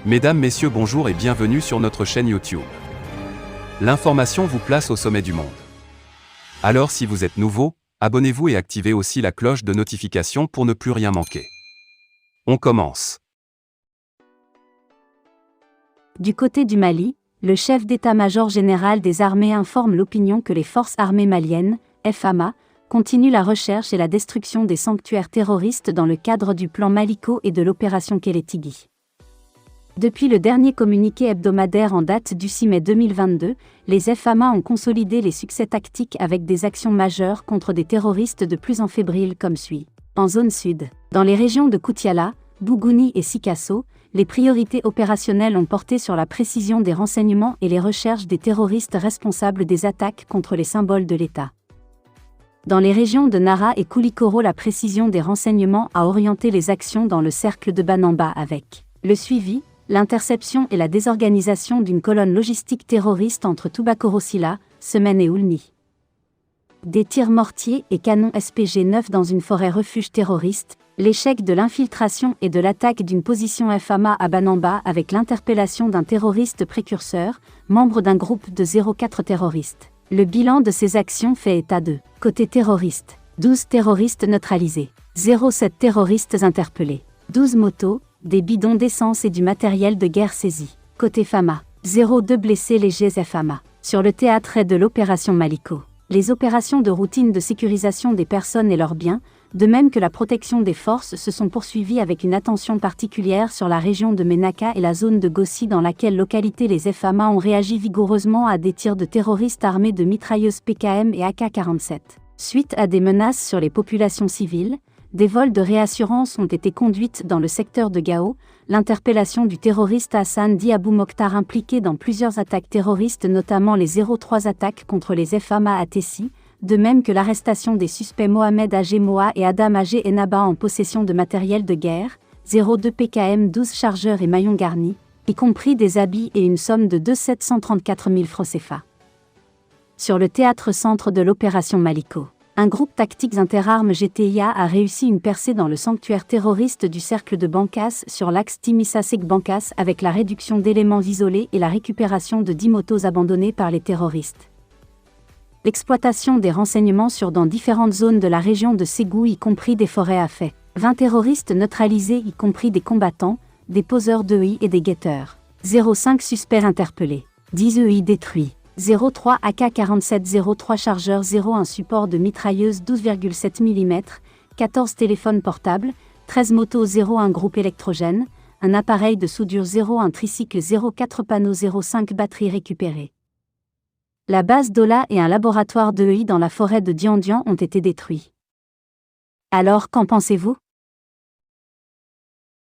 Mesdames, Messieurs, bonjour et bienvenue sur notre chaîne YouTube. L'information vous place au sommet du monde. Alors si vous êtes nouveau, abonnez-vous et activez aussi la cloche de notification pour ne plus rien manquer. On commence. Du côté du Mali, le chef d'état-major général des armées informe l'opinion que les forces armées maliennes, FAMA, continuent la recherche et la destruction des sanctuaires terroristes dans le cadre du plan Maliko et de l'opération Kélétigui. Depuis le dernier communiqué hebdomadaire en date du 6 mai 2022, les FAMA ont consolidé les succès tactiques avec des actions majeures contre des terroristes de plus en fébrile comme suit. En zone sud, dans les régions de Koutiala, Bougouni et Sikasso, les priorités opérationnelles ont porté sur la précision des renseignements et les recherches des terroristes responsables des attaques contre les symboles de l'État. Dans les régions de Nara et Koulikoro, la précision des renseignements a orienté les actions dans le cercle de Banamba avec le suivi, l'interception et la désorganisation d'une colonne logistique terroriste entre Toubakorosila, Semène et Oulni. Des tirs mortiers et canons SPG-9 dans une forêt refuge terroriste, l'échec de l'infiltration et de l'attaque d'une position FAMA à Banamba avec l'interpellation d'un terroriste précurseur, membre d'un groupe de 04 terroristes. Le bilan de ces actions fait état de, côté terroriste, 12 terroristes neutralisés, 07 terroristes interpellés, 12 motos, des bidons d'essence et du matériel de guerre saisis. Côté FAMA, 02 blessés légers FAMA. Sur le théâtre de l'opération Maliko, les opérations de routine de sécurisation des personnes et leurs biens, de même que la protection des forces, se sont poursuivies avec une attention particulière sur la région de Ménaka et la zone de Gossi, dans laquelle localité les FAMA ont réagi vigoureusement à des tirs de terroristes armés de mitrailleuses PKM et AK-47. Suite à des menaces sur les populations civiles, des vols de réassurance ont été conduites dans le secteur de Gao, l'interpellation du terroriste Hassan Di Abou Mokhtar impliqué dans plusieurs attaques terroristes, notamment les 03 attaques contre les FAMA à Tessi, de même que l'arrestation des suspects Mohamed Agé Moa et Adam Agé Enaba en possession de matériel de guerre, 02 PKM 12 chargeurs et maillons garnis, y compris des habits et une somme de 734 000 francs CFA. Sur le théâtre centre de l'opération Maliko, un groupe tactique interarmes GTIA a réussi une percée dans le sanctuaire terroriste du cercle de Bankas sur l'axe Timissa-Sek-Bankas avec la réduction d'éléments isolés et la récupération de 10 motos abandonnées par les terroristes. L'exploitation des renseignements dans différentes zones de la région de Ségou, y compris des forêts, a fait 20 terroristes neutralisés, y compris des combattants, des poseurs d'EI et des guetteurs. 05 suspects interpellés. 10 EI détruits. 03 AK-47, 03 chargeurs, 01 support de mitrailleuse 12,7 mm, 14 téléphones portables, 13 motos, 01 groupe électrogène, un appareil de soudure, 01 tricycle, 04 panneaux, 05 batteries récupérées. La base d'Ola et un laboratoire d'EI dans la forêt de Diandian ont été détruits. Alors qu'en pensez-vous ?